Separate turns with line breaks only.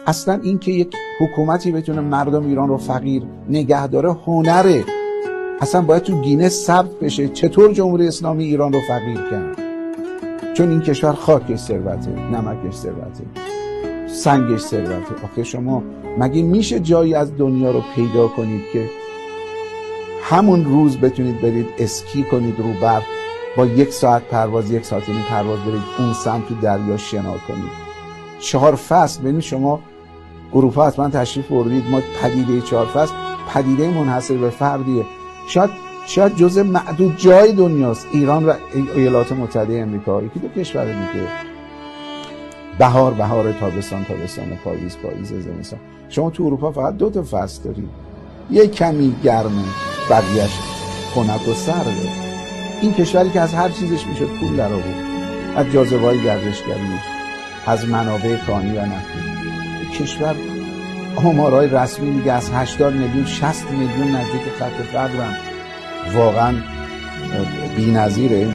اصلا این که یک حکومتی بتونه مردم ایران رو فقیر نگه داره هنره. اصلا باید تو گینس ثبت بشه چطور جمهوری اسلامی ایران رو فقیر کرد. چون این کشور خاکش ثروته، نمکش ثروته، سنگش ثروته. آخه شما مگه میشه جایی از دنیا رو پیدا کنید که همون روز بتونید برید اسکی کنید رو برف، با 1 ساعت پرواز، 1 ساعت و نیم پرواز برید اون سمت تو دریا شنا کنید؟ 4 فصل. ببینید شما اروپا حتما تشریف بردید، ما پدیده 4 فصل پدیده منحصر به فردیه. شاید جزء معدود جای دنیاست. ایران و ایالات متحده آمریکا، یکی 2 کشور دیگه. بهار، تابستان، پاییز، زمستان. شما تو اروپا فقط 2 تا فصل دارید، یه کمی گرمه، بقیه‌اش خنک و سرده. این کشوری که از هر چیزش میشد پول در آورد، از جاذبه‌های گردشگری، از منابع کانی و نفتی. کشور آمارهای رسمی میگه از 80 میلیون 60 میلیون نزدیک خط فقرن. واقعا بی‌نظیره.